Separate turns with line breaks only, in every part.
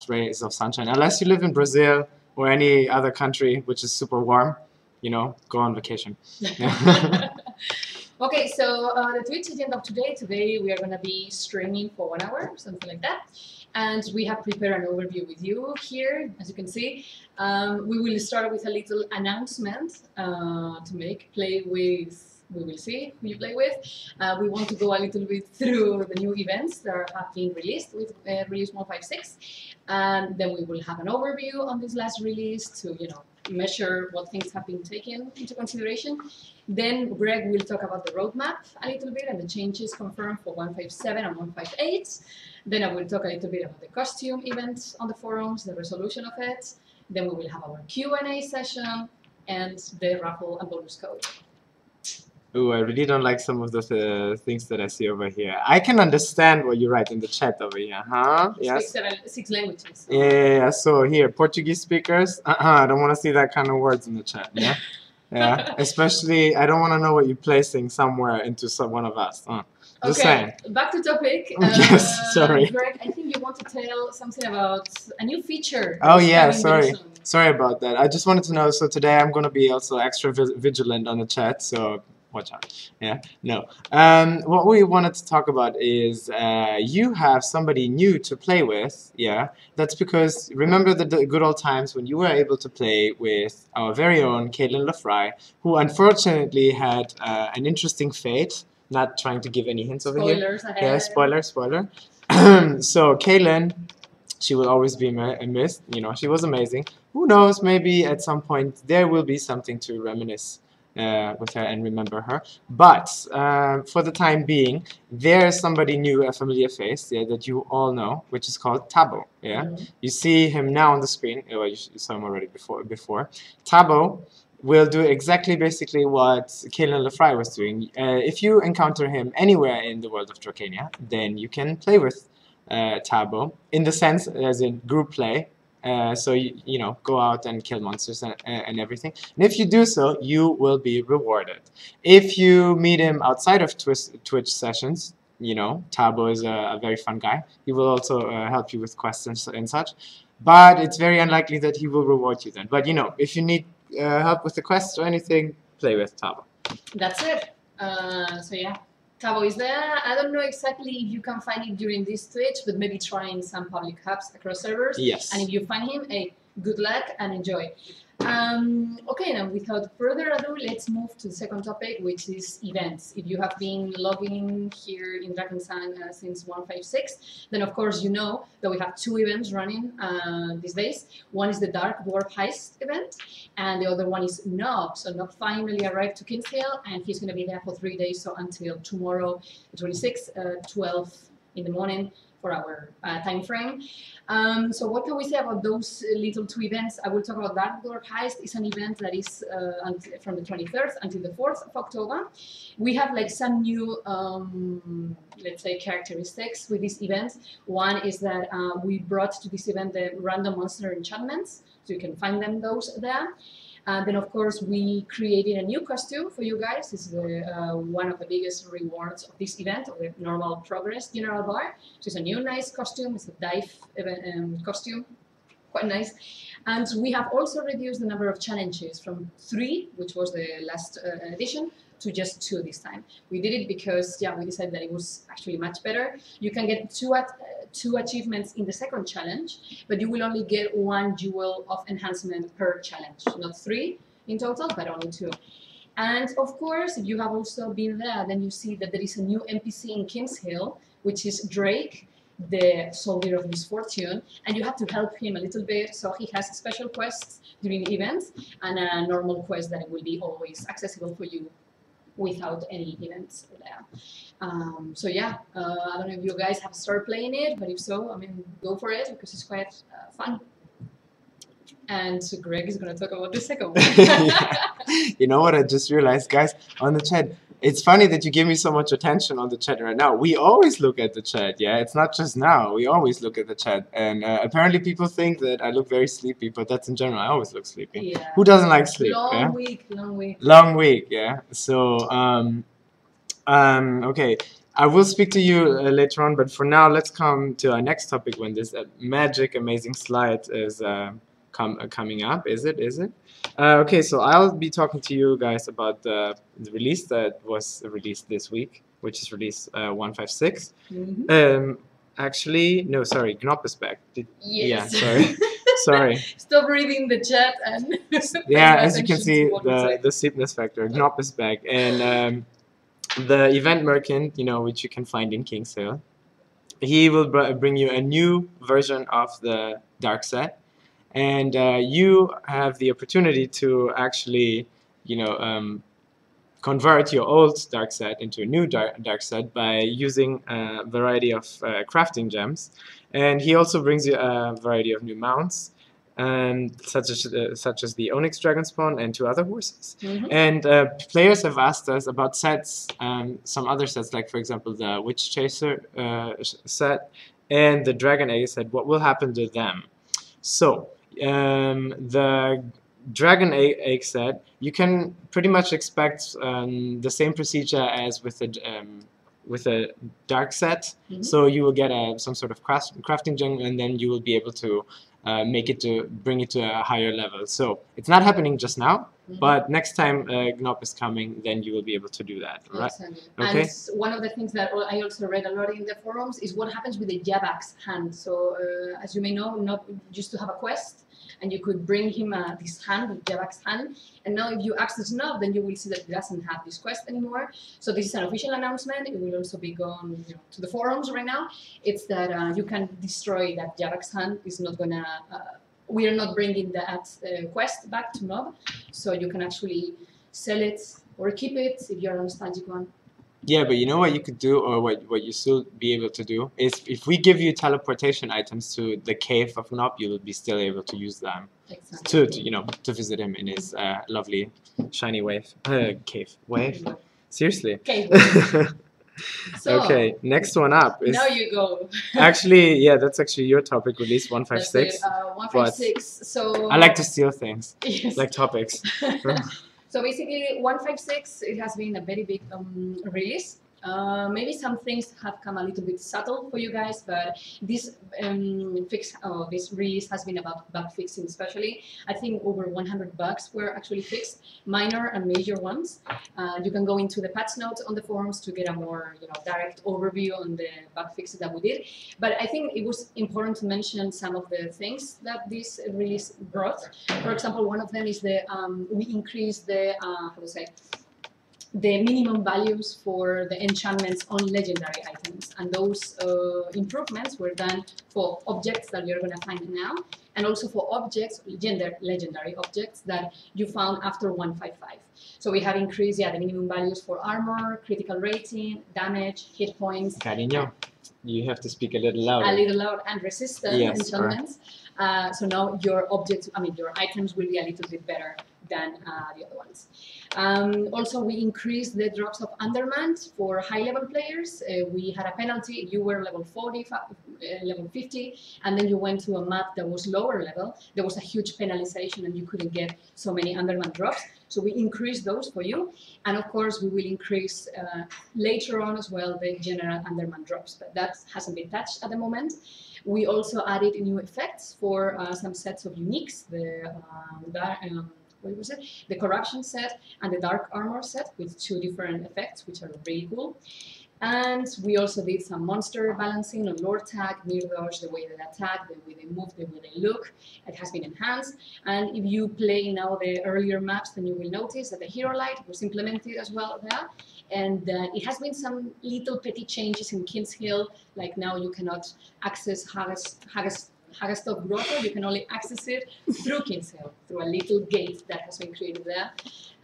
rays of sunshine. Unless you live in Brazil or any other country which is super warm, you know, go on vacation.
Okay, so the Twitch agenda of today we are going to be streaming for 1 hour, something like that. And we have prepared an overview with you here, as you can see. We will start with a little announcement to make. Play with, we will see who you play with. We want to go a little bit through the new events that have been released with release 156. And then we will have an overview on this last release to, you know, measure what things have been taken into consideration. Then Greg will talk about the roadmap a little bit and the changes confirmed for 157 and 158. Then I will talk a little bit about the costume events on the forums, the resolution of it. Then we will have our Q&A session and the raffle and bonus code.
Ooh, I really don't like some of the things that I see over here. I can understand what you write in the chat over here, huh? Yes.
Speak 6 languages.
Yeah, so here, Portuguese speakers, I don't want to see that kind of words in the chat, yeah? Yeah, especially, I don't want to know what you're placing somewhere into one of us. Just saying.
Back to topic.
Yes, sorry.
Greg, I think you want to tell something about a new feature.
Oh yeah, sorry. Sorry about that. I just wanted to know, so today I'm going to be also extra vigilant on the chat, so watch out. Yeah, no. What we wanted to talk about is you have somebody new to play with, yeah? That's because, remember the good old times when you were able to play with our very own Caitlin Lafry, who unfortunately had an interesting fate. Not trying to give any hints over here.
Spoilers ahead.
Yeah, spoiler. So Caitlin, she will always be missed. You know, she was amazing. Who knows? Maybe at some point there will be something to reminisce with her and remember her. But for the time being, there's somebody new, a familiar face, yeah, that you all know, which is called Tavo. Yeah, you see him now on the screen. Oh, you saw him already before. Tavo will do exactly basically what Caitlin Lafry was doing. If you encounter him anywhere in the world of Dracania, then you can play with Tavo, in the sense as in group play. So you know, go out and kill monsters and everything. And if you do so, you will be rewarded. If you meet him outside of Twitch sessions, you know, Tavo is a very fun guy. He will also help you with quests and such. But it's very unlikely that he will reward you then. But you know, if you need help with the quest or anything, play with Tavo.
That's it. So yeah, Tavo is there. I don't know exactly if you can find it during this Twitch, but maybe try in some public hubs across servers.
Yes.
And if you find him, hey, good luck and enjoy. Okay, now without further ado, let's move to the second topic, which is events. If you have been logging here in Drakensang since 156, then of course you know that we have 2 events running these days. One is the Dark Dwarf Heist event, and the other one is Gnob. So Gnob finally arrived to Kinsale, and he's going to be there for 3 days, so until tomorrow, the 26th, 12 in the morning for our time frame. So what can we say about those little 2 events? I will talk about Dark Dwarf Heist. It's an event that is from the 23rd until the 4th of October. We have like some new, let's say, characteristics with this event. One is that we brought to this event the random monster enchantments, so you can find them those there. Then, of course, we created a new costume for you guys. It's one of the biggest rewards of this event, of the normal progress general bar. So it's a new nice costume. It's a dive costume, quite nice. And we have also reduced the number of challenges from 3, which was the last edition, to just 2 this time. We did it because, yeah, we decided that it was actually much better. You can get 2 achievements in the second challenge, but you will only get 1 jewel of enhancement per challenge, not 3 in total, but only 2. And of course, if you have also been there, then you see that there is a new NPC in Kinsale, which is Drake, the soldier of misfortune, and you have to help him a little bit. So he has special quests during the events and a normal quest that will be always accessible for you without any events there. So yeah, I don't know if you guys have started playing it, but if so, I mean, go for it because it's quite fun. And so Greg is going to talk about the second one.
Yeah. You know what I just realized, guys, on the chat, it's funny that you give me so much attention on the chat right now. We always look at the chat, yeah? It's not just now. We always look at the chat. And apparently people think that I look very sleepy, but that's in general. I always look sleepy.
Yeah.
Who doesn't like sleep?
Long week, long week.
Long week, yeah? So, okay. I will speak to you later on, but for now, let's come to our next topic when this magic, amazing slide is coming up. Is it? Is it? Okay, so I'll be talking to you guys about the release that was released this week, which is release 156. Actually, no, sorry, Gnob is back.
Yes.
Yeah, sorry. Sorry.
Stop reading the chat and
Yeah, as you can see, the steepness factor. Gnob is back, and the event merchant, you know, which you can find in Kingsale, he will bring you a new version of the dark set, and you have the opportunity to actually, you know, convert your old dark set into a new dark set by using a variety of crafting gems. And he also brings you a variety of new mounts, such as the Onyx Dragon Spawn and 2 other horses. And players have asked us about sets, some other sets, like for example the Witch Chaser set and the Dragon Egg set. What will happen to them? So the Dragon Egg set, you can pretty much expect the same procedure as with a dark set. So you will get some sort of crafting gem, and then you will be able to bring it to a higher level. So it's not happening just now, but next time Gnob is coming, then you will be able to do that, right?
Exactly.
Okay.
And one of the things that I also read a lot in the forums is what happens with the Jabak's hand. So as you may know, Gnob used to have a quest, and you could bring him this hand, the Jabak's hand, and now if you access Gnob, then you will see that he doesn't have this quest anymore. So this is an official announcement. It will also be gone, you know, to the forums right now. It's that you can destroy that Jabak's hand. It's not gonna. We are not bringing that quest back to Gnob, so you can actually sell it or keep it if you're a nostalgic one.
Yeah, but you know what you could do, or what you still be able to do, is if we give you teleportation items to the cave of Gnob, you will be still able to use them to you know, to visit him in his lovely shiny cave wave. Seriously.
Cave.
So, okay, next one up is.
Now you go.
Actually, yeah, that's actually your topic, release 156.
156. So
I like to steal things,
yes.
like topics.
So basically, 156, it has been a very big release. Maybe some things have come a little bit subtle for you guys, but this this release has been about bug fixing, especially. I think over 100 bugs were actually fixed, minor and major ones. You can go into the patch notes on the forums to get a more direct overview on the bug fixes that we did. But I think it was important to mention some of the things that this release brought. For example, one of them is the we increased the the minimum values for the enchantments on legendary items, and those improvements were done for objects that you're going to find now, and also for objects, legendary objects that you found after 155. So we have increased the minimum values for armor, critical rating, damage, hit points.
Cariño, you have to speak a little louder.
A little loud, and resistance enchantments. So now your objects, your items will be a little bit better than the other ones. Also, we increased the drops of undermanned for high-level players. We had a penalty if you were level 40, level 50, and then you went to a map that was lower level. There was a huge penalization, and you couldn't get so many undermanned drops. So we increased those for you, and of course we will increase later on as well the general undermanned drops, but that hasn't been touched at the moment. We also added new effects for some sets of uniques, the corruption set and the dark armor set with 2 different effects, which are really cool. And we also did some monster balancing on lore tag, near dodge, the way they attack, the way they move, the way they look. It has been enhanced. And if you play now the earlier maps, then you will notice that the hero light was implemented as well there. And it has been some little petty changes in King's Hill, like now you cannot access Hagastov Grotto, you can only access it through King's Hill, through a little gate that has been created there.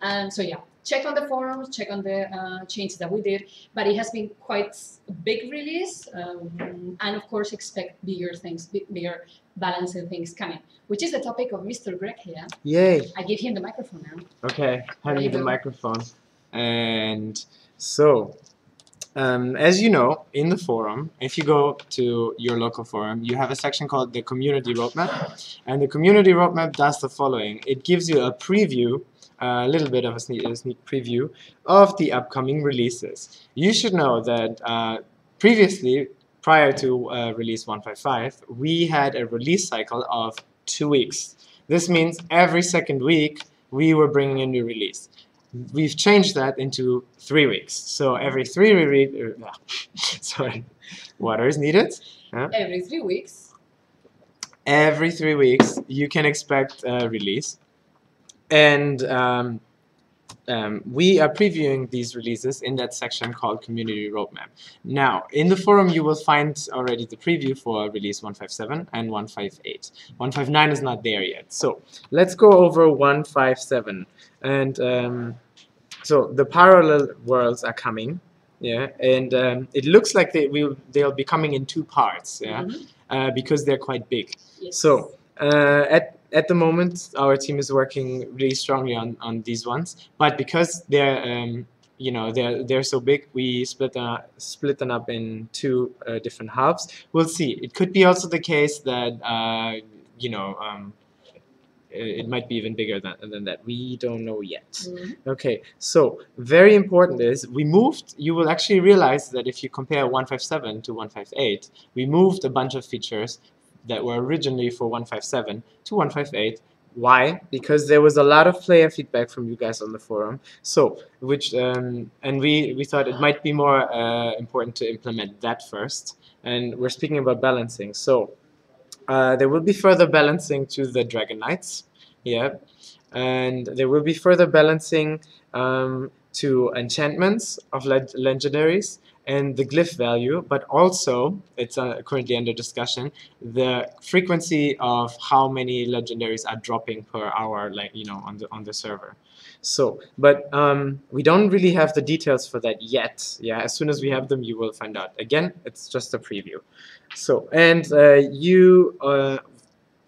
And so yeah, check on the forums, check on the changes that we did, but it has been quite a big release, and of course expect bigger things, bigger balancing things coming, which is the topic of Mr. Greg here.
Yay!
I give him the microphone now.
Okay, having the microphone. And so, as you know, in the forum, if you go to your local forum, you have a section called the Community Roadmap. And the Community Roadmap does the following. It gives you a preview a little bit of a sneak preview of the upcoming releases. You should know that previously, prior to release 155, we had a release cycle of 2 weeks. This means every second week we were bringing a new release. We've changed that into 3 weeks. So every sorry, water is needed.
Every 3 weeks.
Every 3 weeks you can expect a release. And we are previewing these releases in that section called Community Roadmap. Now, in the forum you will find already the preview for release 157 and 158. 159 is not there yet. So let's go over 157. And so the parallel worlds are coming, yeah, and it looks like they'll be coming in 2 parts, yeah, because they're quite big.
Yes.
So at the moment, our team is working really strongly on these ones, but because they're you know they're so big, we split them up in 2 different halves. We'll see. It could be also the case that you know. It might be even bigger than that. We don't know yet. Okay, so very important is we moved. You will actually realize that if you compare 157 to 158, we moved a bunch of features that were originally for 157 to 158. Why? Because there was a lot of player feedback from you guys on the forum. So, and we thought it might be more important to implement that first. And we're speaking about balancing. So. There will be further balancing to the Dragon Knights, yeah, and there will be further balancing to enchantments of legendaries and the glyph value, but also, it's currently under discussion, the frequency of how many legendaries are dropping per hour, like, you know, on the server. So, but we don't really have the details for that yet. Yeah, as soon as we have them, you will find out. Again, it's just a preview. So, and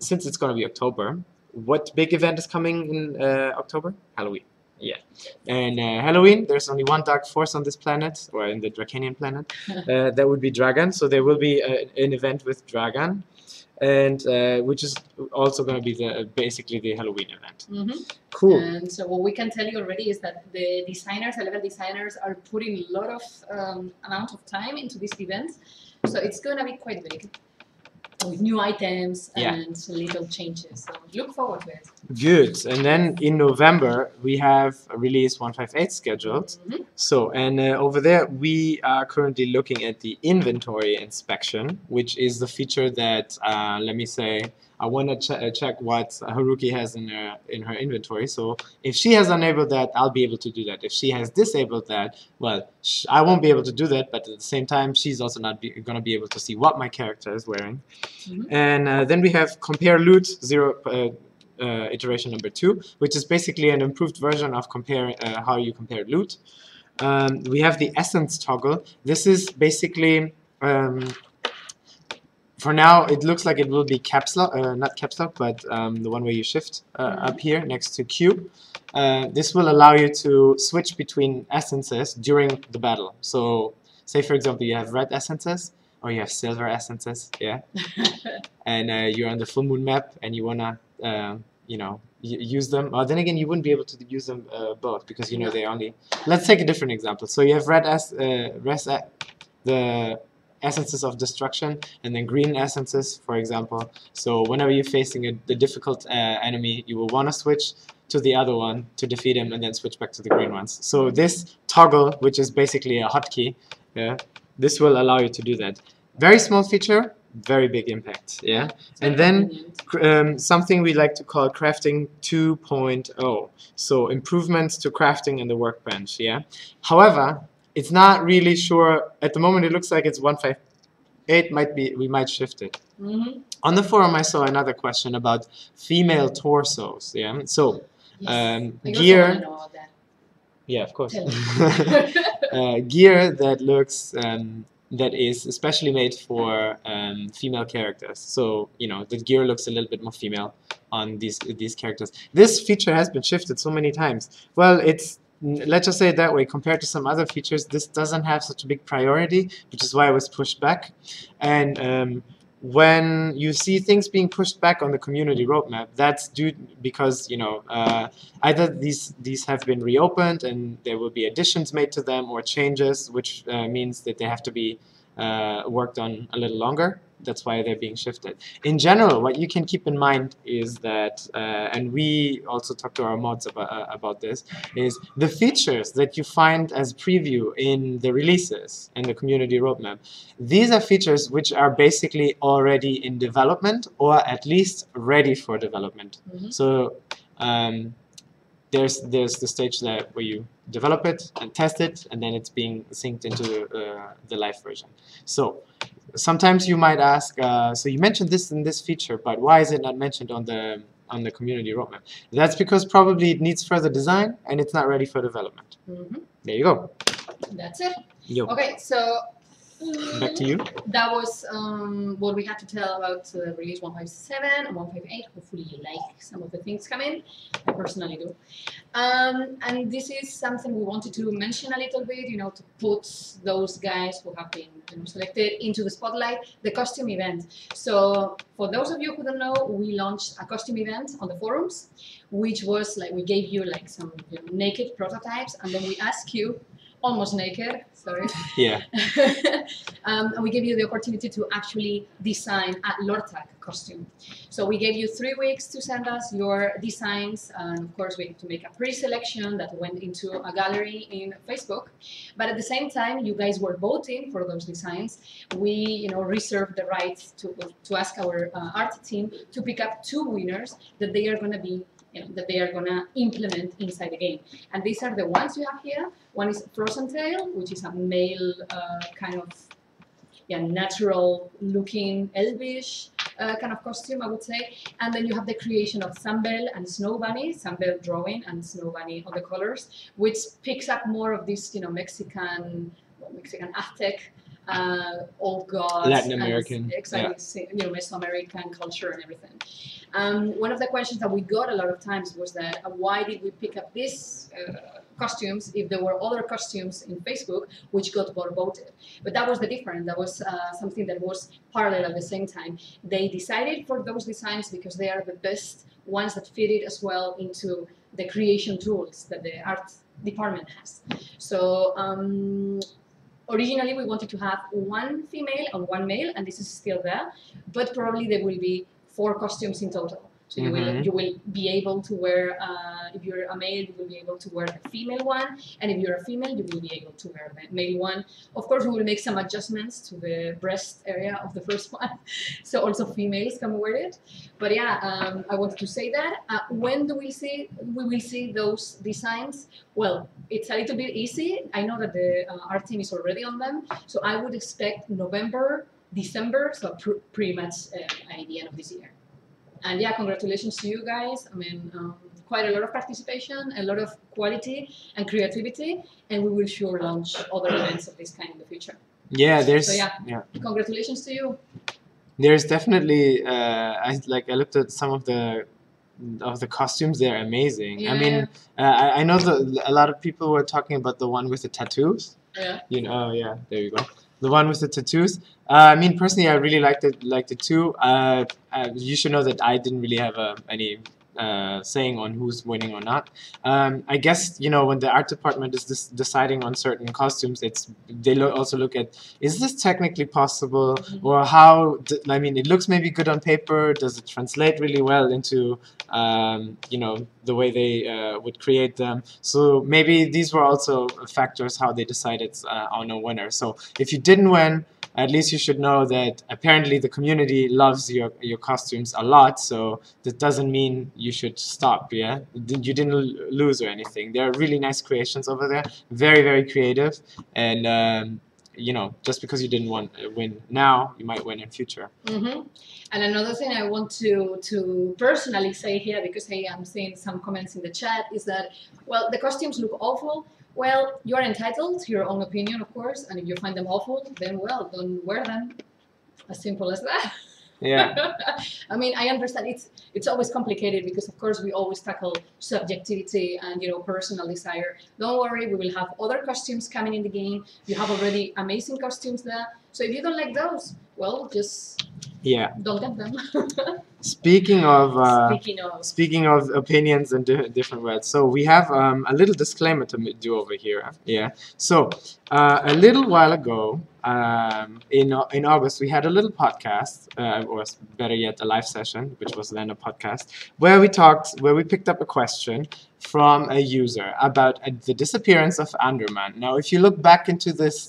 since it's going to be October, what big event is coming in October? Halloween. Yeah, and Halloween, there's only one dark force on this planet, or in the Dracanian planet. That would be Dragon. So there will be an event with Dragon, and which is also going to be basically the Halloween event. Cool.
And so what we can tell you already is that the designers, the level designers, are putting a lot of amount of time into these events. So it's going to be quite big, with new items and little changes. So look forward to it.
Good. And then in November, we have a release 158 scheduled. So, and over there, we are currently looking at the inventory inspection, which is the feature that, let me say, I want to check what Haruki has in her inventory. So if she has enabled that, I'll be able to do that. If she has disabled that, well, I won't be able to do that. But at the same time, she's also not going to be able to see what my character is wearing. And then we have compare loot iteration number 2, which is basically an improved version of how you compare loot. We have the essence toggle. This is basically. For now, it looks like it will be caps lock, not caps lock, but the one where you shift up here next to Q. This will allow you to switch between essences during the battle. So, say for example, you have red essences or you have silver essences, yeah, and you're on the full moon map and you wanna, you know, use them. Then again, you wouldn't be able to use them both because you know they only. Let's take a different example. So you have the essences of destruction and then green essences, for example. So whenever you're facing the difficult enemy, you will want to switch to the other one to defeat him and then switch back to the green ones. So this toggle, which is basically a hotkey, this will allow you to do that. Very small feature, very big impact. Yeah, and then something we like to call crafting 2.0. So improvements to crafting in the workbench. Yeah. However, it's not really sure at the moment. It looks like it's 158. We might shift it. On the forum, I saw another question about female torsos. Yeah, so gear. Yeah, of course. Gear that looks that is especially made for female characters. So you know the gear looks a little bit more female on these characters. This feature has been shifted so many times. Well, let's just say it that way, compared to some other features, this doesn't have such a big priority, which is why it was pushed back. And when you see things being pushed back on the community roadmap, that's due because either these have been reopened and there will be additions made to them or changes, which means that they have to be worked on a little longer. That's why they're being shifted. In general, what you can keep in mind is that, and we also talk to our mods about this, is the features that you find as preview in the releases and the community roadmap. These are features which are basically already in development or at least ready for development. Mm-hmm. So there's the stage there where you develop it and test it, and then it's being synced into the live version. So sometimes you might ask, so you mentioned this in this feature, but why is it not mentioned on the community roadmap? That's because probably it needs further design and it's not ready for development. Mm-hmm. There you go.
That's it.
Yo.
Okay, so
back to you.
That was what we had to tell about release 157 and 158. Hopefully you like some of the things coming. I personally do. And this is something we wanted to mention a little bit, to put those guys who have been selected into the spotlight, the costume event. So for those of you who don't know, we launched a costume event on the forums, which was like we gave you like some naked prototypes, and then we asked you, almost naked, sorry.
Yeah.
And we gave you the opportunity to actually design a Lortag costume. So we gave you 3 weeks to send us your designs, and of course we had to make a pre-selection that went into a gallery in Facebook. But at the same time, you guys were voting for those designs. We, reserved the right to ask our art team to pick up 2 winners that they are going to be that they are going to implement inside the game. And these are the ones you have here. One is Frozen Tail, which is a male kind of natural looking elvish kind of costume, I would say. And then you have the creation of Sunbell and Snow Bunny, Sunbell drawing and Snow Bunny on the colors, which picks up more of this Mexican Aztec old gods,
Latin American,
exactly, Mesoamerican culture and everything. One of the questions that we got a lot of times was that why did we pick up these costumes if there were other costumes in Facebook which got more voted? But that was the difference. That was something that was parallel at the same time. They decided for those designs because they are the best ones that fit it as well into the creation tools that the art department has. So originally, we wanted to have 1 female and 1 male, and this is still there, but probably there will be 4 costumes in total. So you will be able to wear, if you're a male, you will be able to wear the female one, and if you're a female, you will be able to wear the male one. Of course, we will make some adjustments to the breast area of the first one, so also females can wear it. But yeah, I wanted to say that. When do we will see those designs? Well, it's a little bit easy. I know that the art team is already on them, so I would expect November, December, so pretty much at the end of this year. And yeah, congratulations to you guys. I mean, quite a lot of participation, a lot of quality and creativity, and we will sure launch other events of this kind in the future.
Yeah,
so yeah, congratulations to you.
There's definitely I looked at some of the costumes. They're amazing. Yeah. I mean, I know that a lot of people were talking about the one with the tattoos.
Yeah.
Yeah, there you go. The one with the tattoos. I mean, personally, I really liked it too. You should know that I didn't really have any saying on who's winning or not. I guess when the art department is deciding on certain costumes, they also look at, is this technically possible, or how? I mean, it looks maybe good on paper. Does it translate really well into the way they would create them? So maybe these were also factors how they decided on a winner. So if you didn't win, at least you should know that apparently the community loves your costumes a lot, so that doesn't mean you should stop, yeah? You didn't lose or anything. There are really nice creations over there, very, very creative, and just because you didn't win now, you might win in future.
Mm-hmm. And another thing I want to personally say here, because hey, I'm seeing some comments in the chat, is that, well, the costumes look awful. Well, you're entitled to your own opinion, of course, and if you find them awful, then, well, don't wear them. As simple as that.
Yeah.
I mean, I understand it's always complicated because, of course, we always tackle subjectivity and, personal desire. Don't worry, we will have other costumes coming in the game. You have already amazing costumes there. So if you don't like those, well, just
Yeah.
Don't get them.
Speaking of
Speaking of
opinions and different words, so we have a little disclaimer to do over here. Yeah. So a little while ago, in August, we had a little podcast, or better yet, a live session, which was then a podcast, where we picked up a question from a user about the disappearance of Underman. Now, if you look back into this.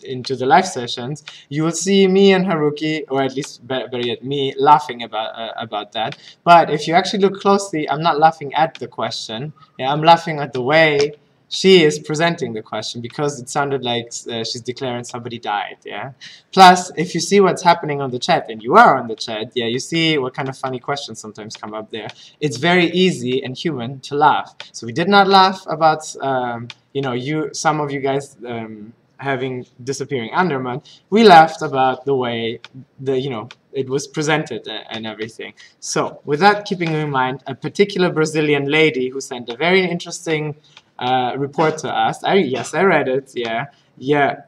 Into the live sessions, you will see me and Haruki, or at least better yet me, laughing about that. But if you actually look closely, I'm not laughing at the question. Yeah, I'm laughing at the way she is presenting the question, because it sounded like she's declaring somebody died. Yeah. Plus, if you see what's happening on the chat, and you are on the chat, yeah, you see what kind of funny questions sometimes come up there. It's very easy and human to laugh. So we did not laugh about some of you guys. Having disappearing Underman, we laughed about the way it was presented and everything. So with that keeping in mind, a particular Brazilian lady who sent a very interesting report to us. Yes, I read it. Yeah.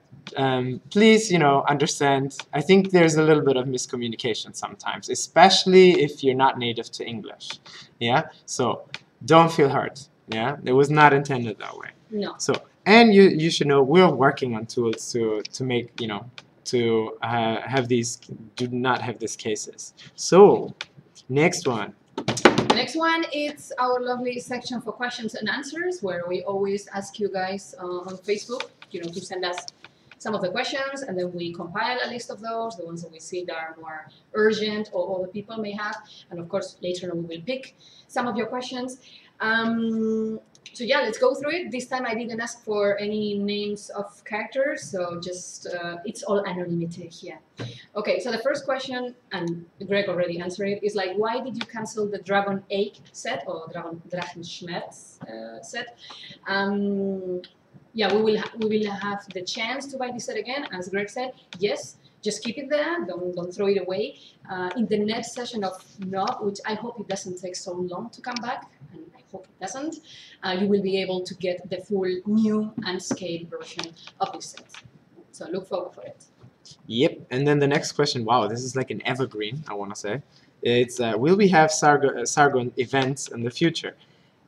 Please, understand. I think there's a little bit of miscommunication sometimes, especially if you're not native to English. Yeah. So don't feel hurt. Yeah. It was not intended that way.
No.
So. And you should know we're working on tools to make have these do not have these cases. So next one.
The next one is our lovely section for questions and answers, where we always ask you guys on Facebook, to send us some of the questions, and then we compile a list of those, the ones that we see that are more urgent or other people may have, and of course later on we will pick some of your questions. So yeah, let's go through it. This time I didn't ask for any names of characters, so just it's all anonymity here. Okay, so the first question, and Greg already answered it, is like, why did you cancel the Dragon Egg set or Drachenschmerz set? Yeah, we will have the chance to buy this set again, as Greg said. Yes, just keep it there. Don't throw it away. In the next session of Gnob, which I hope it doesn't take so long to come back, and I hope it doesn't, you will be able to get the full new and scaled version of this set. So look forward for it.
Yep. And then the next question. Wow, this is like an evergreen, I want to say. It's will we have Sargon events in the future?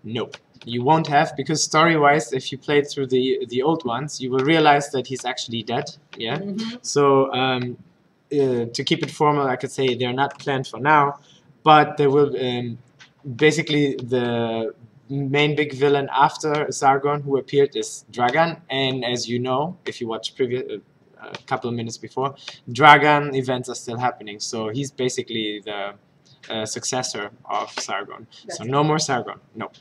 Nope. You won't have, because story-wise, if you played through the old ones, you will realize that he's actually dead. Yeah.
Mm-hmm.
So to keep it formal, I could say they're not planned for now, but there will basically the main big villain after Sargon who appeared is Dragan, and as you know, if you watched previous a couple of minutes before, Dragan events are still happening. So he's basically the successor of Sargon.
That's
so no more Sargon. No.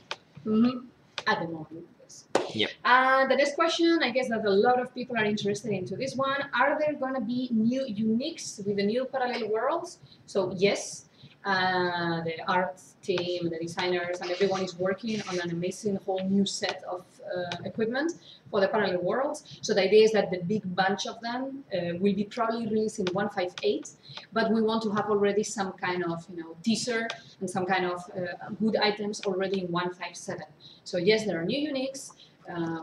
Mm-hmm. At the moment, yes.
Yep.
The next question, I guess that a lot of people are interested into this one. Are there going to be new uniques with the new parallel worlds? So yes, the art team, the designers, and everyone is working on an amazing whole new set of equipment for the parallel worlds. So the idea is that the big bunch of them will be probably released in 1.5.8, but we want to have already some kind of teaser and some kind of good items already in 1.5.7. So yes, there are new uniques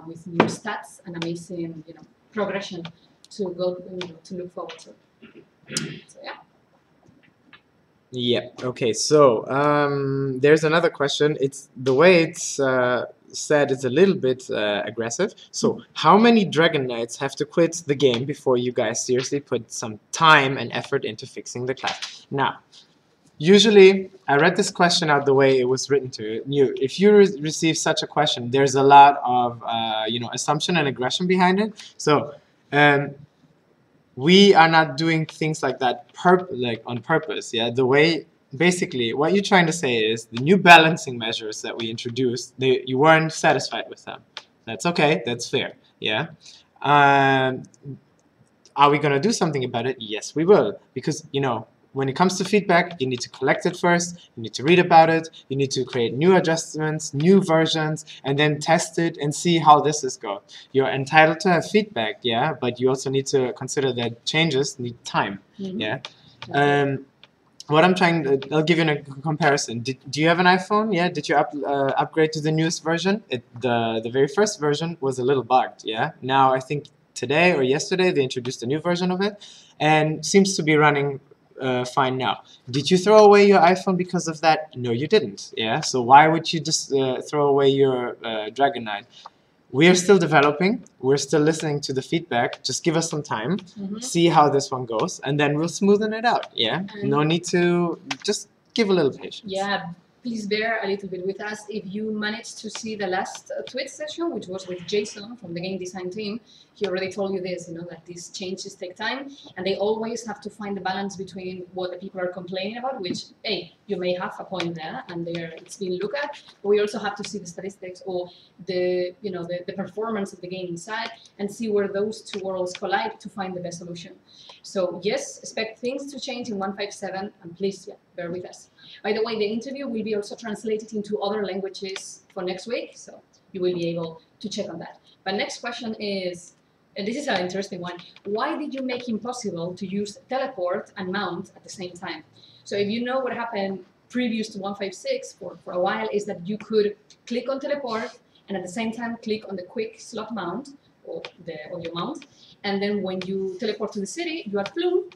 with new stats and amazing progression to go to look forward to. So yeah.
Yeah. Okay. So there's another question. It's the way it's said. It's a little bit aggressive. So how many Dragon Knights have to quit the game before you guys seriously put some time and effort into fixing the class? Now, usually I read this question out the way it was written to you. If you receive such a question, there's a lot of assumption and aggression behind it. So. We are not doing things like that on purpose. Yeah, the way basically what you're trying to say is the new balancing measures that we introduced, you weren't satisfied with them. That's okay. That's fair. Yeah. Are we gonna do something about it? Yes, we will, because when it comes to feedback, you need to collect it first, you need to read about it, you need to create new adjustments, new versions, and then test it and see how this is going. You're entitled to have feedback, yeah, but you also need to consider that changes need time, yeah. What I'm trying to, I'll give you a comparison. Do you have an iPhone? Yeah. Did you upgrade to the newest version? The very first version was a little bugged, yeah. Now I think today or yesterday they introduced a new version of it, and seems to be running fine now. Did you throw away your iPhone because of that? No, you didn't. Yeah. So why would you just throw away your Dragon Knight? We are still developing. We're still listening to the feedback. Just give us some time, see how this one goes, and then we'll smoothen it out. Yeah. No need to just give a little patience.
Yeah. Please bear a little bit with us. If you managed to see the last tweet session, which was with Jason from the game design team, he already told you this, that these changes take time, and they always have to find the balance between what the people are complaining about, which, hey, you may have a point there, and it's being looked at, but we also have to see the statistics or the performance of the game inside, and see where those two worlds collide to find the best solution. So yes, expect things to change in 1.5.7, and please, bear with us. By the way, the interview will be also translated into other languages for next week, so you will be able to check on that. But next question is, and this is an interesting one, why did you make it impossible to use teleport and mount at the same time? So if you know what happened previous to 1.5.6 for a while, is that you could click on teleport and at the same time click on the quick slot mount or your mount, and then when you teleport to the city, you are flew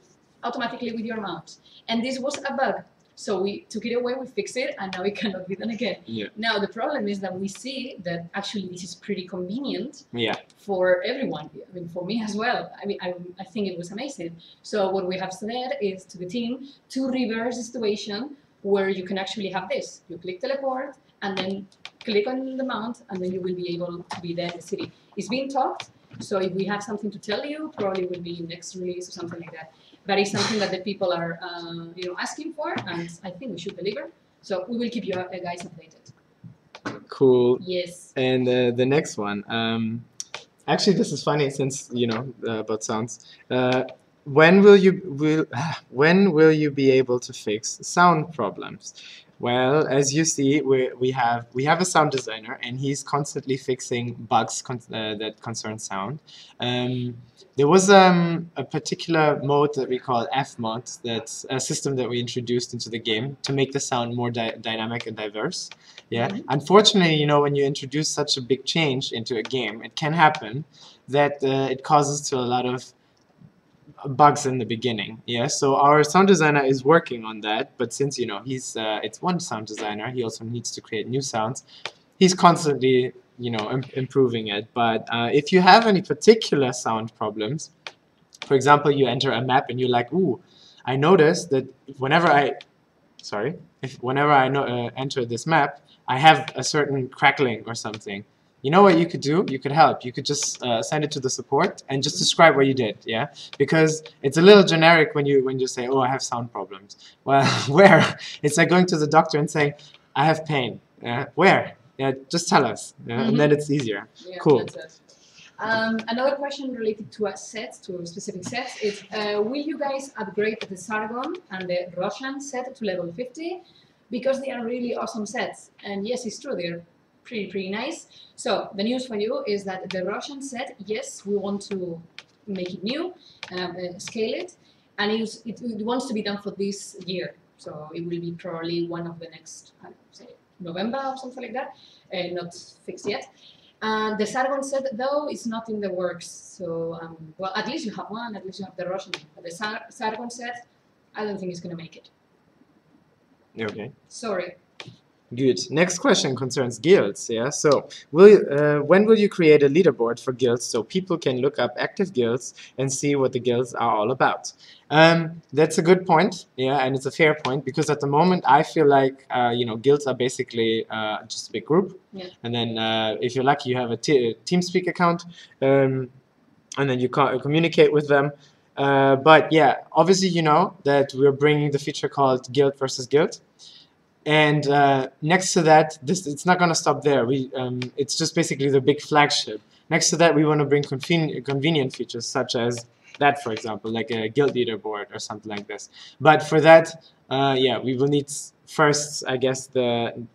automatically with your mount. And this was a bug. So we took it away, we fixed it, and now it cannot be done again.
Yeah.
Now the problem is that we see that actually this is pretty convenient
Yeah.
for everyone. I mean, for me as well. I mean, I think it was amazing. So what we have said is to the team to reverse the situation where you can actually have this. You click teleport, and then click on the mount, and then you will be able to be there in the city. It's being talked, so if we have something to tell you, probably will be next release or something like that. But it's something that the people are asking for, and I think we should deliver. So we will keep you guys updated.
Cool.
Yes.
And the next one. Actually, this is funny since about sounds. When will you be able to fix sound problems? Well, as you see, we have a sound designer, and he's constantly fixing bugs that concern sound. There was a particular mode that we call F mod, that's a system that we introduced into the game to make the sound more dynamic and diverse. Yeah.
Mm-hmm.
Unfortunately, when you introduce such a big change into a game, it can happen that it causes to a lot of bugs in the beginning. Yeah, so our sound designer is working on that, but since he's it's one sound designer, he also needs to create new sounds. He's constantly improving it. But if you have any particular sound problems, for example, you enter a map and you're like, ooh, I noticed that whenever I enter this map, I have a certain crackling or something. You know what you could do? You could help. You could just send it to the support and just describe what you did, yeah? Because it's a little generic when you say, oh, I have sound problems. Well, where? It's like going to the doctor and saying, I have pain. Where? Yeah, just tell us, and then it's easier.
Yeah,
cool.
That's it. Another question related to a set, to specific sets, is will you guys upgrade the Sargon and the Roshan set to level 50? Because they are really awesome sets. And yes, it's true, they're pretty nice. So the news for you is that the Russian set, yes, we want to make it new, scale it, and it wants to be done for this year. So it will be probably one of the next, say, November or something like that, not fixed yet. The Sargon set, though, is not in the works. So, well, at least you have one, at least you have the Russian. But the Sargon set, I don't think it's going to make it.
Okay.
Sorry.
Good. Next question concerns guilds. Yeah. So, when will you create a leaderboard for guilds so people can look up active guilds and see what the guilds are all about? That's a good point. Yeah, and it's a fair point because at the moment I feel like guilds are basically just a big group.
Yeah.
And then if you're lucky, you have a TeamSpeak account, and then you communicate with them. But yeah, obviously you know that we're bringing the feature called Guild versus Guild. And next to that, it's not going to stop there. It's just basically the big flagship. Next to that, we want to bring convenient features such as that, for example, like a guild leaderboard or something like this. But for that, yeah, we will need first, I guess, the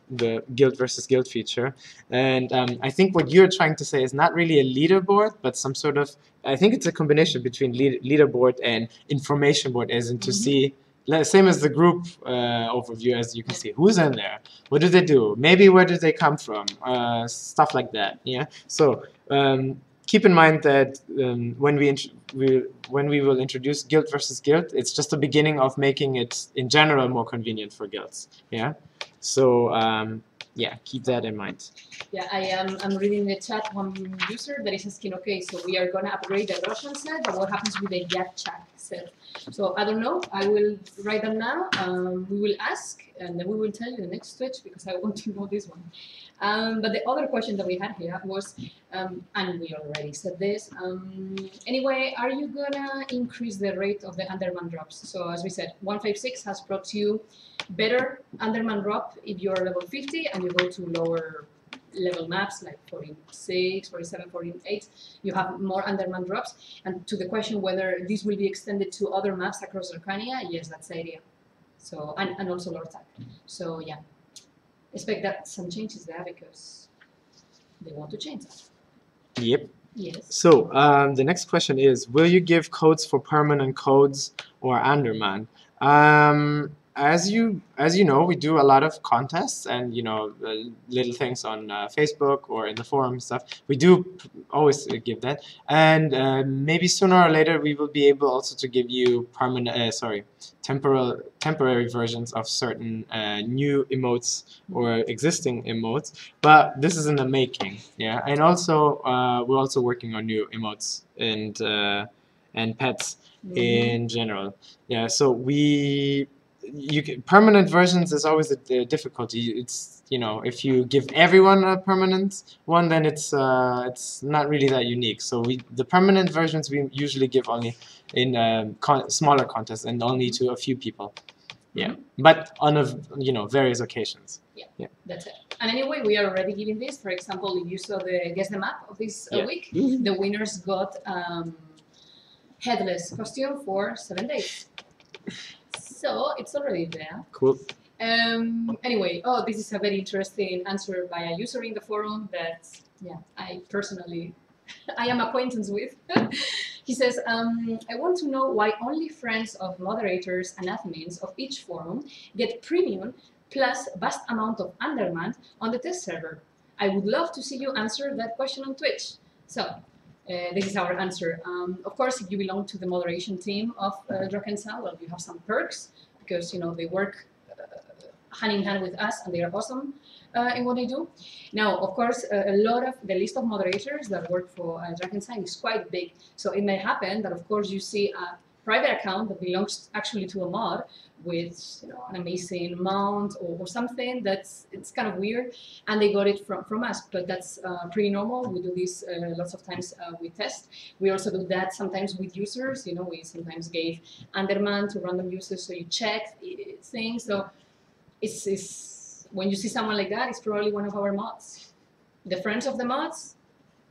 guild versus guild feature. And I think what you're trying to say is not really a leaderboard, but some sort of, I think it's a combination between leaderboard and information board, as in to see. Same as the group overview, as you can see, who's in there, what do they do, maybe where do they come from, stuff like that. Yeah. So keep in mind that when we will introduce guild versus guild, it's just the beginning of making it in general more convenient for guilds. Yeah. So yeah, keep that in mind.
Yeah, I'm reading the chat. One user that is asking, okay, so we are gonna upgrade the Russian set, but what happens with the Yakchak set? So I don't know. I will write them now. We will ask, and then we will tell you the next Twitch because I want to know this one. But the other question that we had here was, and we already said this. Anyway, are you gonna increase the rate of the Underman drops? So as we said, 156 has brought you better Underman drop if you're level 50 and you go to lower level maps like 46, 47, 48, you have more Underman drops. And to the question whether this will be extended to other maps across Arcania, yes, that's the idea. So and also Lord Tag. So yeah, expect that some changes there because they want to change that.
Yep.
Yes.
So the next question is, will you give codes for permanent codes or Underman? As you know, we do a lot of contests and little things on Facebook or in the forum stuff. We do always give that, and maybe sooner or later we will be able also to give you temporary versions of certain new emotes or existing emotes. But this is in the making, yeah. And also we're also working on new emotes and pets in general, yeah. So permanent versions is always a difficulty. It's if you give everyone a permanent one, then it's not really that unique. So the permanent versions we usually give only in smaller contests and only to a few people. Yeah, but on various occasions.
Yeah, that's it. And anyway, we are already giving this. For example, if you saw the guess the map of this week, the winners got headless costume for 7 days. So it's already there.
Cool.
Anyway, this is a very interesting answer by a user in the forum that I personally I am acquaintance with. He says, I want to know why only friends of moderators and admins of each forum get premium plus vast amount of undermanned on the test server. I would love to see you answer that question on Twitch. So this is our answer. Of course, if you belong to the moderation team of Drakensang, well, you have some perks because they work hand in hand with us and they are awesome in what they do. Now, of course, a lot of the list of moderators that work for Drakensang is quite big. So it may happen that, of course, you see a private account that belongs actually to a mod with an amazing mount or something it's kind of weird, and they got it from us. But that's pretty normal. We do this lots of times with tests. We also do that sometimes with users. We sometimes gave Underman to random users, so you check things. So it's when you see someone like that, it's probably one of our mods. The friends of the mods,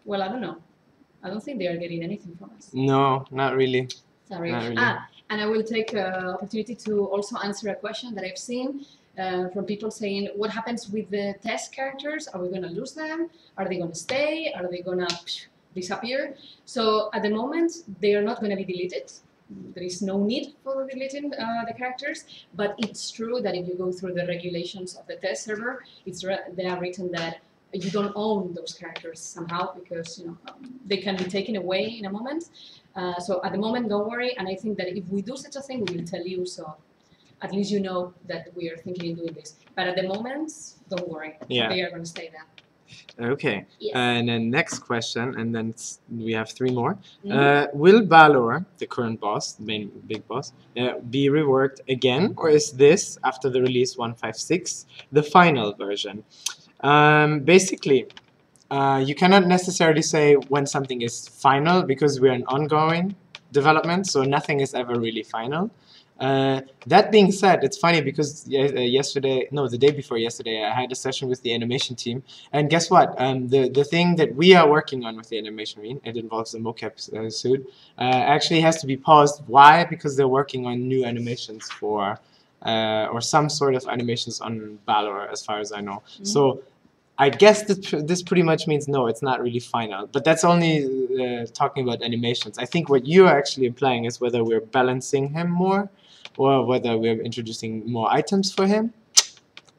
well, I don't know. I don't think they are getting anything from us.
No, not really.
Sorry.
Not really.
And I will take opportunity to also answer a question that I've seen from people saying, what happens with the test characters? Are we going to lose them? Are they going to stay? Are they going to disappear? So at the moment, they are not going to be deleted. There is no need for deleting the characters, but it's true that if you go through the regulations of the test server, they are written that you don't own those characters somehow because they can be taken away in a moment. So at the moment, don't worry. And I think that if we do such a thing, we will tell you. So at least you know that we are thinking of doing this. But at the moment, don't worry.
Yeah.
They are going to stay there.
Okay.
Yes.
And then next question, and then we have 3 more. Will Balor, the current boss, the main big boss, be reworked again, or is this, after the release 156, the final version? Basically, you cannot necessarily say when something is final because we're in ongoing development, so nothing is ever really final. That being said, it's funny because the day before yesterday, I had a session with the animation team, and guess what? The thing that we are working on with the animation team, it involves the mocap suit, actually has to be paused. Why? Because they're working on new animations for, or some sort of animations on Balor, as far as I know. So I guess this pretty much means no, it's not really final. But that's only talking about animations. I think what you're actually implying is whether we're balancing him more or whether we're introducing more items for him.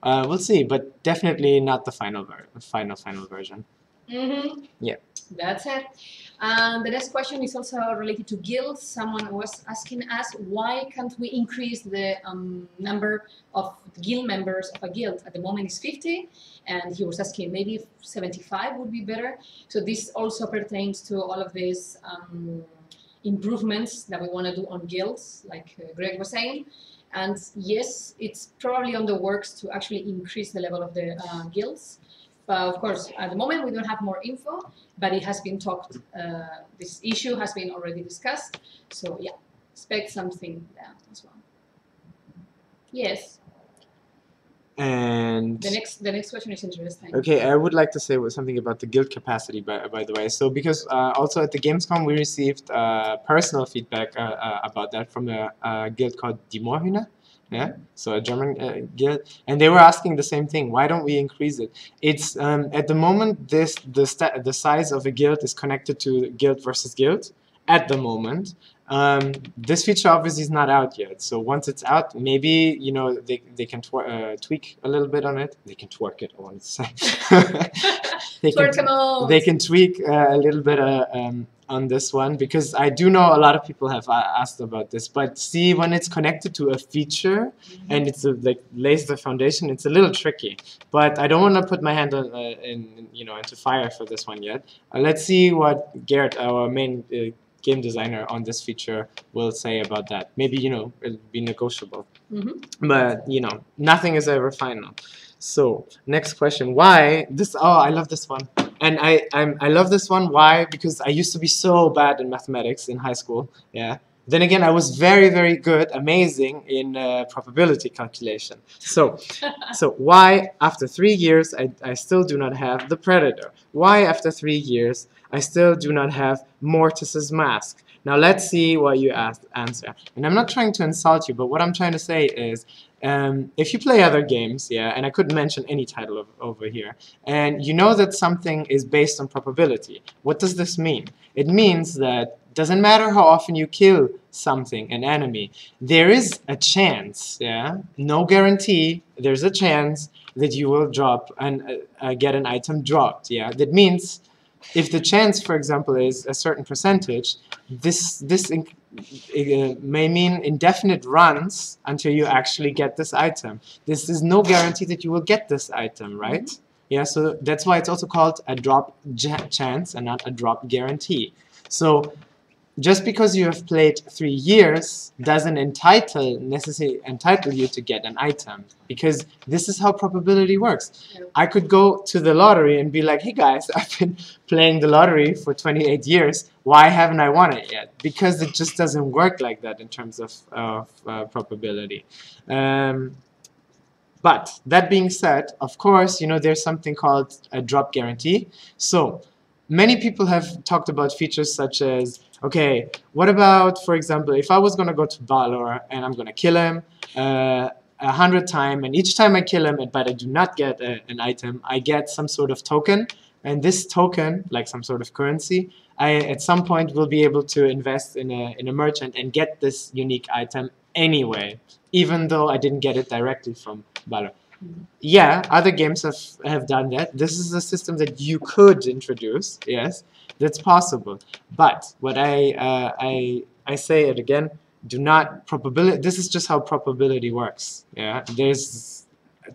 We'll see, but definitely not the final version.
Mm-hmm.
Yeah.
That's it. The next question is also related to guilds. Someone was asking us why can't we increase the number of guild members of a guild. At the moment it's 50, and he was asking maybe 75 would be better. So this also pertains to all of these improvements that we want to do on guilds, like Greg was saying. And yes, it's probably on the works to actually increase the level of the guilds. But of course, at the moment we don't have more info, but it has been talked. This issue has been already discussed. So yeah, expect something there as well. Yes.
And
the next question is interesting.
Okay, I would like to say something about the guild capacity, by the way. So because also at the Gamescom we received personal feedback about that from a guild called Die Moorhühner. Yeah, so a German guild, and they were asking the same thing. Why don't we increase it? It's at the moment the size of a guild is connected to guild versus guild at the moment. This feature obviously is not out yet. So once it's out, maybe they can tweak a little bit on it. They can twerk it. I want to say they can tweak a little bit on this one, because I do know a lot of people have asked about this. But see, when it's connected to a feature and it's like lays the foundation, it's a little tricky. But I don't want to put my hand into fire for this one yet. Let's see what Garrett, our main game designer on this feature, will say about that. Maybe it'll be negotiable. But nothing is ever final. So next question, why this? Oh, I love this one. And I love this one. Why? Because I used to be so bad in mathematics in high school. Yeah. Then again, I was very, very good, amazing in probability calculation. So why after 3 years I still do not have the Predator? Why after 3 years I still do not have Mortis's mask? Now let's see what you answer. And I'm not trying to insult you, but what I'm trying to say is, if you play other games, yeah, and I couldn't mention any title over here, and you know that something is based on probability, what does this mean? It means that doesn't matter how often you kill something, an enemy, there is a chance, yeah, no guarantee, there's a chance that you will drop and get an item dropped, yeah. That means if the chance, for example, is a certain percentage, this may mean indefinite runs until you actually get this item. This is no guarantee that you will get this item, right? Yeah, so that's why it's also called a drop chance and not a drop guarantee. So just because you have played 3 years doesn't necessarily entitle you to get an item, because this is how probability works. I could go to the lottery and be like, hey guys, I've been playing the lottery for 28 years. Why haven't I won it yet? Because it just doesn't work like that in terms of probability. But that being said, of course, there's something called a drop guarantee. So many people have talked about features such as, okay, what about, for example, if I was going to go to Balor and I'm going to kill him 100 times, and each time I kill him, but I do not get an item, I get some sort of token, and this token, like some sort of currency, I at some point will be able to invest in a merchant and get this unique item anyway, even though I didn't get it directly from Balor. Yeah, other games have done that. This is a system that you could introduce, yes. That's possible, but what I say it again. Do not probability. This is just how probability works. Yeah, there's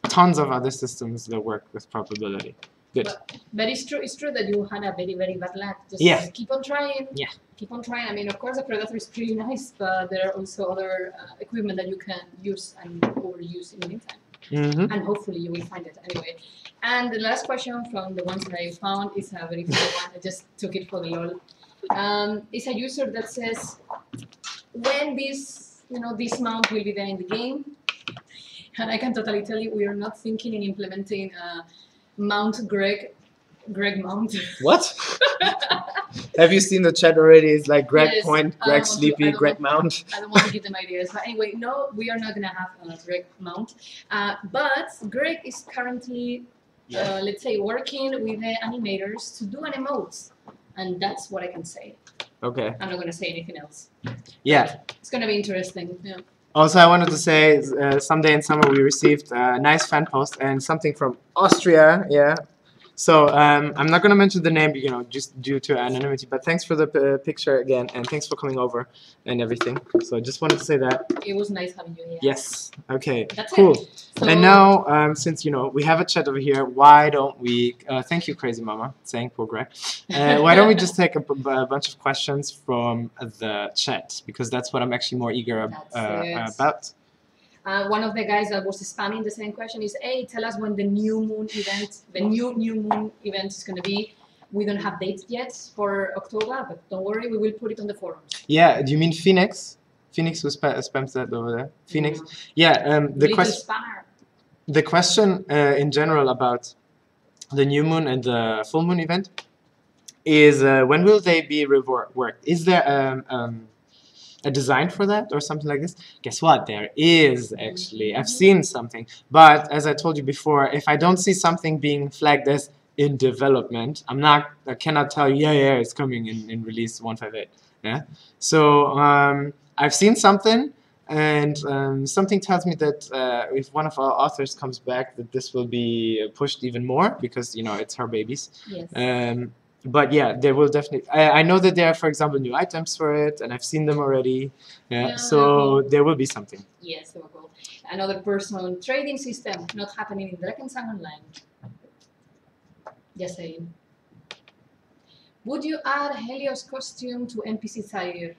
tons of other systems that work with probability. Good.
But it's true. It's true that you had a very, very bad luck. Just keep on trying.
Yeah.
Keep on trying. I mean, of course, the Predator is pretty nice, but there are also other equipment that you can use and overuse in the meantime. And hopefully you will find it anyway. And the last question from the ones that I found is a very funny one. I just took it for the lol. It's a user that says, when this mount will be there in the game. And I can totally tell you, we are not thinking in implementing Mount Greg mount.
What? Have you seen the chat already? It's like Greg
Yes,
Point, Greg Sleepy, Greg Mount.
I don't want to give them ideas. But anyway, no, we are not going to have a Greg mount. But Greg is currently, let's say, working with the animators to do an emote. And that's what I can say.
Okay.
I'm not going to say anything else.
Yeah.
It's going to be interesting. Yeah.
Also, I wanted to say, someday in summer we received a nice fan post and something from Austria, yeah. So I'm not gonna mention the name, you know, just due to anonymity. But thanks for the picture again, and thanks for coming over and everything. So I just wanted to say that.
It was nice having you here.
Yes. Okay.
That's
cool.
it. So,
and now, since you know we have a chat over here, why don't we? Thank you, Crazy Mama, saying poor Greg. Why don't we just take a bunch of questions from the chat, because that's what I'm actually more eager about.
One of the guys that was spamming the same question is, hey, tell us when the new moon event, the new moon event is going to be. We don't have dates yet for October, but don't worry, we will put it on the forum.
Yeah, do you mean Phoenix? Phoenix who spams that over there? Phoenix? Yeah, the question in general about the new moon and the full moon event is when will they be reworked? Is there a design for that or something like this? Guess what? There is actually. I've seen something. But as I told you before, if I don't see something being flagged as in development, I cannot tell you, yeah, it's coming in release 158. Yeah. So I've seen something, and something tells me that if one of our authors comes back, that this will be pushed even more, because you know it's her babies.
Yes.
But yeah, there will definitely. I know that there are, for example, new items for it, and I've seen them already. Yeah, so there will be something.
Yes, there will go. Another person, trading system not happening in Drakensang Online. Just saying. Would you add Helios costume to NPC Zaire?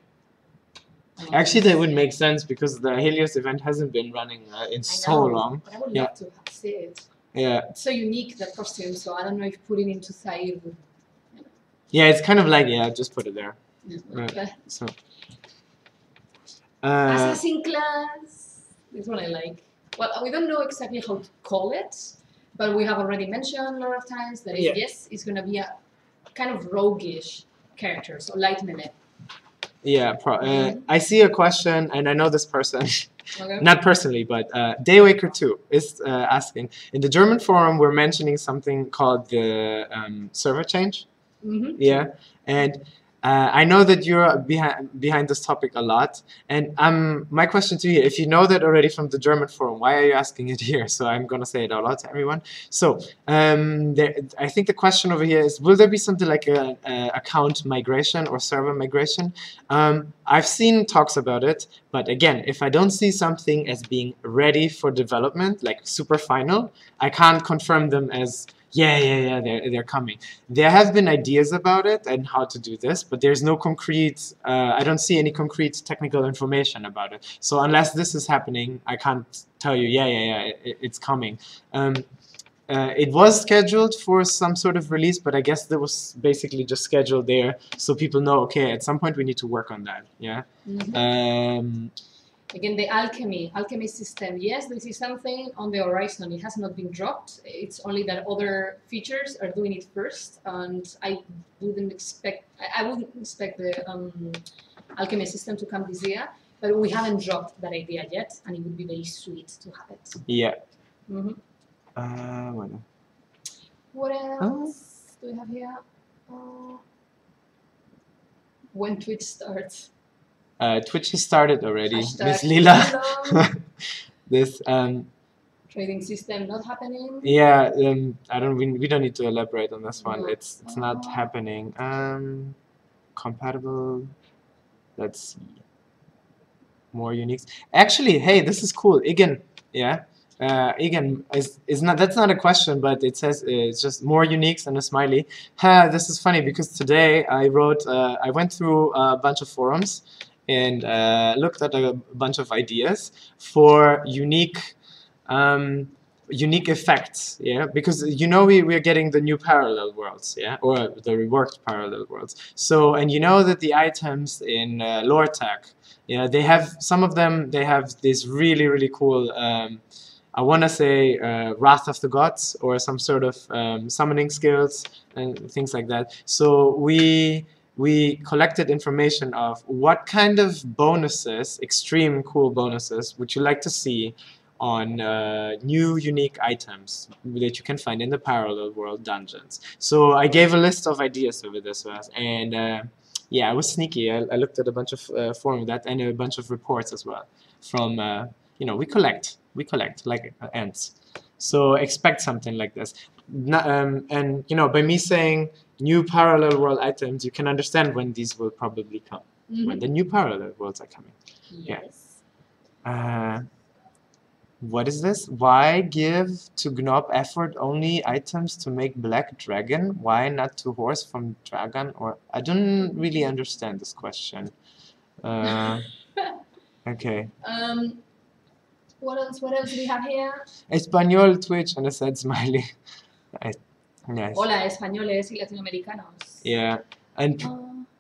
Actually, that would make sense, because the Helios event hasn't been running in so long.
But I would love to see it.
Yeah.
It's so unique, that costume, so I don't know if putting it into Zaire would...
Yeah, it's kind of like, just put it there. So.
Assassin class. This one I like. Well, we don't know exactly how to call it, but we have already mentioned a lot of times that yes, it's going to be a kind of roguish character, so light melee. Yeah,
I see a question, and I know this person. Okay. Not personally, but Daywaker2 is asking. In the German forum, we're mentioning something called the server change. Mm-hmm. Yeah, and I know that you're behind this topic a lot, and my question to you, if you know that already from the German forum, why are you asking it here? So I'm gonna say it out loud to everyone. So I think the question over here is, will there be something like a account migration or server migration? I've seen talks about it, but again, if I don't see something as being ready for development, like super final, I can't confirm them as they're coming. There have been ideas about it and how to do this, but there's no concrete, I don't see any concrete technical information about it. So unless this is happening, I can't tell you, it's coming. It was scheduled for some sort of release, but I guess that was basically just scheduled there so people know, okay, at some point we need to work on that, yeah? Mm-hmm.
Again, the alchemy system. Yes, this is something on the horizon. It has not been dropped. It's only that other features are doing it first, and I wouldn't expect the alchemy system to come this year. But we haven't dropped that idea yet, and it would be very sweet to have it. Yeah. Mm-hmm. What else do we have here? When Twitch starts.
Twitch has started already. Miss Lila. This
trading system not happening.
Yeah, we don't need to elaborate on this one. It's not happening. Compatible. Let's see. More uniques. Actually, hey, this is cool. Igen, yeah. Igen is not. That's not a question, but it says it's just more uniques and a smiley. This is funny because today I wrote. I went through a bunch of forums and looked at a bunch of ideas for unique effects, yeah, because you know we're getting the new parallel worlds, yeah, or the reworked parallel worlds. So, and you know that the items in lore tech, yeah, they have some of them. They have this really cool. I want to say Wrath of the Gods or some sort of summoning skills and things like that. So we collected information of what kind of bonuses, extreme cool bonuses, would you like to see on new unique items that you can find in the parallel world dungeons. So I gave a list of ideas over this, and yeah, I was sneaky. I looked at a bunch of forum that and a bunch of reports as well from, you know, we collect like ants. So expect something like this. And you know, by me saying new parallel world items, you can understand when these will probably come. When the new parallel worlds are coming.
Yes.
Yeah. What is this? Why give to Gnob effort only items to make black dragon? Why not to horse from dragon? Or I don't really understand this question. Okay.
What else do we have here?
Español Twitch and a sad smiley. Nice.
Hola, españoles y latinoamericanos.
Yeah. And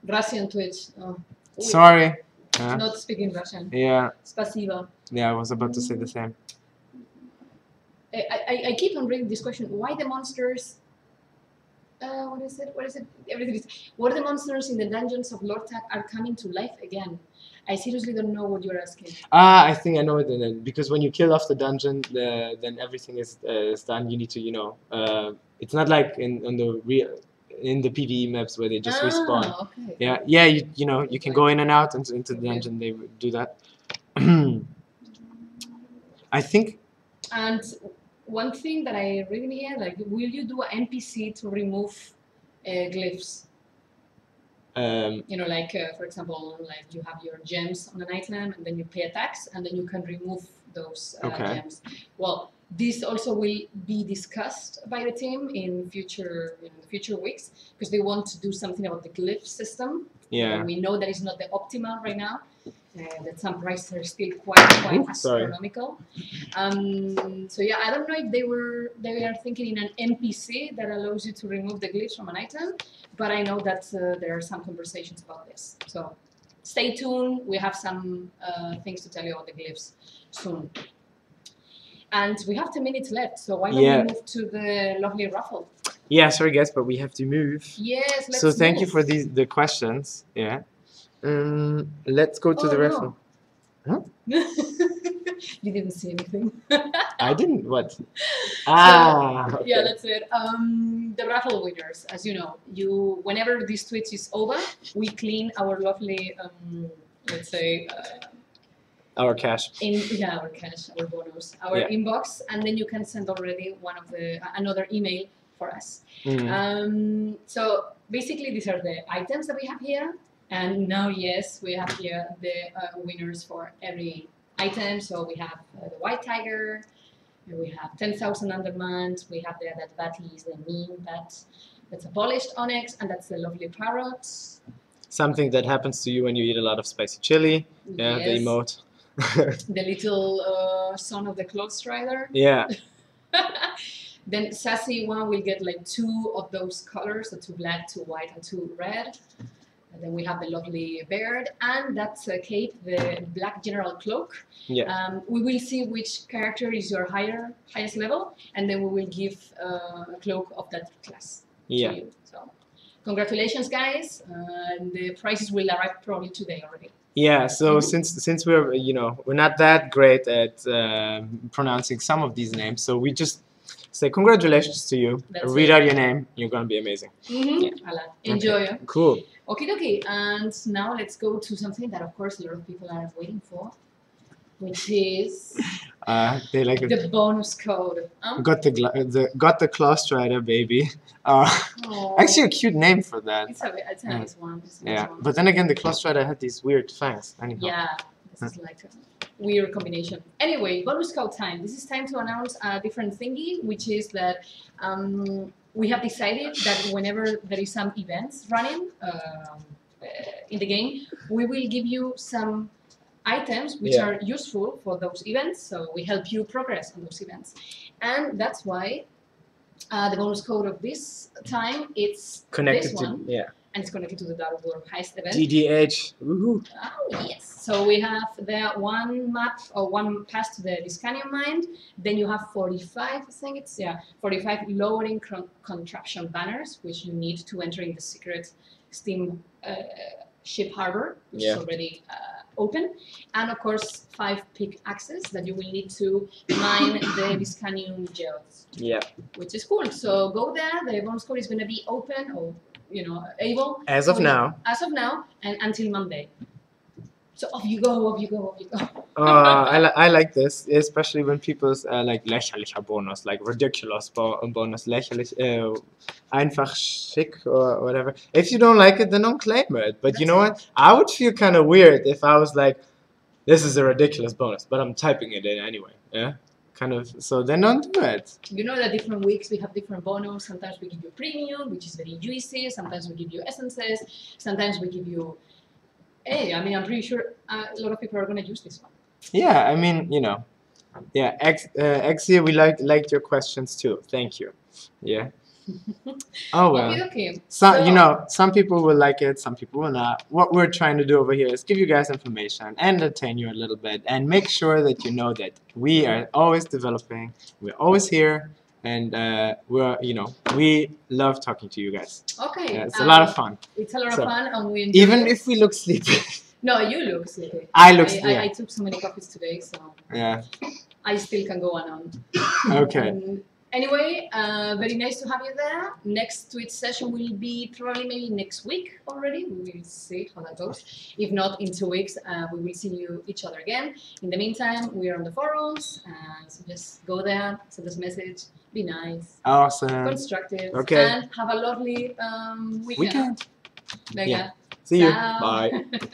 Russian Twitch.
sorry.
Not speaking Russian.
Yeah.
Spasibo.
Yeah, I was about to say the same.
I keep on reading this question. Why the monsters? What is it? Everything is. What the monsters in the dungeons of Lord Tag are coming to life again? I seriously don't know what you're asking.
I think I know it. Because when you kill off the dungeon, then everything is done. You need to, you know, it's not like in the PvE maps where they just respawn.
Okay.
Yeah. You know, you can go in and out into the dungeon. They do that. I think.
And one thing that I read in here, like, will you do an NPC to remove glyphs? You know, like for example, like you have your gems on an item, and then you pay a tax, and then you can remove those gems. Well, this also will be discussed by the team in future weeks, because they want to do something about the glyph system.
Yeah.
And we know that it's not the optimal right now. That some prices are still quite astronomical. So yeah, I don't know if they are thinking in an NPC that allows you to remove the glyphs from an item, but I know that there are some conversations about this. So stay tuned. We have some things to tell you about the glyphs soon. And we have 10 minutes left, so why don't we move to the lovely Raffle?
Yeah, sorry guys, but we have to move.
Yes, let's
So thank
move.
you for the questions. Yeah. Let's go to the Raffle.
No. Huh? You didn't see anything.
I didn't. What?
So,
okay.
Yeah, that's it. The Raffle winners, as you know, whenever this Twitch is over, we clean our lovely, let's say,
our cash.
Our cash, our bonus, our inbox, and then you can send already another email for us. So basically, these are the items that we have here. And now, yes, we have here the winners for every item. So we have the White Tiger, and we have 10,000 Undermans, we have that bat is the mean bat, that's a polished onyx, and that's the lovely parrot. Something that happens to you when you eat a lot of spicy chili. Yeah, yes. The emote. The little son of the Cloud Strider. Yeah. Then Sassy one will get like 2 of those colors, so 2 black, 2 white, and 2 red. And then we have the lovely bird, and that's Kate, the black general cloak. Yeah. We will see which character is your highest level, and then we will give a cloak of that class to you. So, congratulations, guys! And the prizes will arrive probably today already. Yeah. So since we're we're not that great at pronouncing some of these names, so we just say congratulations to you. Read out your name. You're gonna be amazing. Enjoy. Okay. Cool. Okie dokie, and now let's go to something that, of course, a lot of people are waiting for, which is the bonus code. Got the Claw Strider, baby. Actually, a cute name for that. It's a nice one. But then again, the Claw Strider had these weird fangs. Anyhow. Yeah, this is like a weird combination. Anyway, bonus code time. This is time to announce a different thingy, which is that we have decided that whenever there is some events running in the game, we will give you some items which are useful for those events, so we help you progress on those events. And that's why the bonus code of this time, it's connected this one, and it's connected to the Dark World Heist event. DDH. Woohoo. Oh, yes. So we have the one map or one pass to the Discanium Mine. Then you have 45, I think it's 45 lowering contraption banners, which you need to enter in the secret Steam ship harbor, which is already open. And of course, 5 pickaxes that you will need to mine the Discanium geodes. Yeah. Which is cool. So go there. The bonus code is going to be open or able. As of now, and until Monday. So off you go, off you go, off you go.
I like this, especially when people's like lächerlicher Bonus, like ridiculous bonus, lächerlich, einfach schick or whatever. If you don't like it, then don't claim it. But you know what? I would feel kind of weird if I was like, this is a ridiculous bonus, but I'm typing it in anyway. Yeah, kind of. So then don't do it.
You know that different weeks we have different bonus. Sometimes we give you premium, which is very juicy. Sometimes we give you essences. Sometimes we give you. Hey, I mean, I'm pretty sure a lot of people are gonna use this one.
Yeah, I mean, you know, yeah. X here, we liked your questions too. Thank you. Yeah. Oh well.
Okay.
So you know, some people will like it, some people will not. What we're trying to do over here is give you guys information, entertain you a little bit, and make sure that you know that we are always developing. We're always here, and we love talking to you guys.
Okay.
Yeah, it's a lot of fun.
It's a lot of fun, and we enjoy
even
it.
if we look sleepy.
No, you look sleepy.
I look sleepy.
I took so many coffees today, so
yeah.
I still can go on.
Okay.
Anyway, very nice to have you there. Next Twitch session will be probably maybe next week already. We will see how that goes. If not, in 2 weeks, we will see each other again. In the meantime, we are on the forums, so just go there, send us a message, be nice,
awesome,
constructive,
okay,
and have a lovely weekend.
Yeah.
Venga.
See you.
Ciao.
Bye.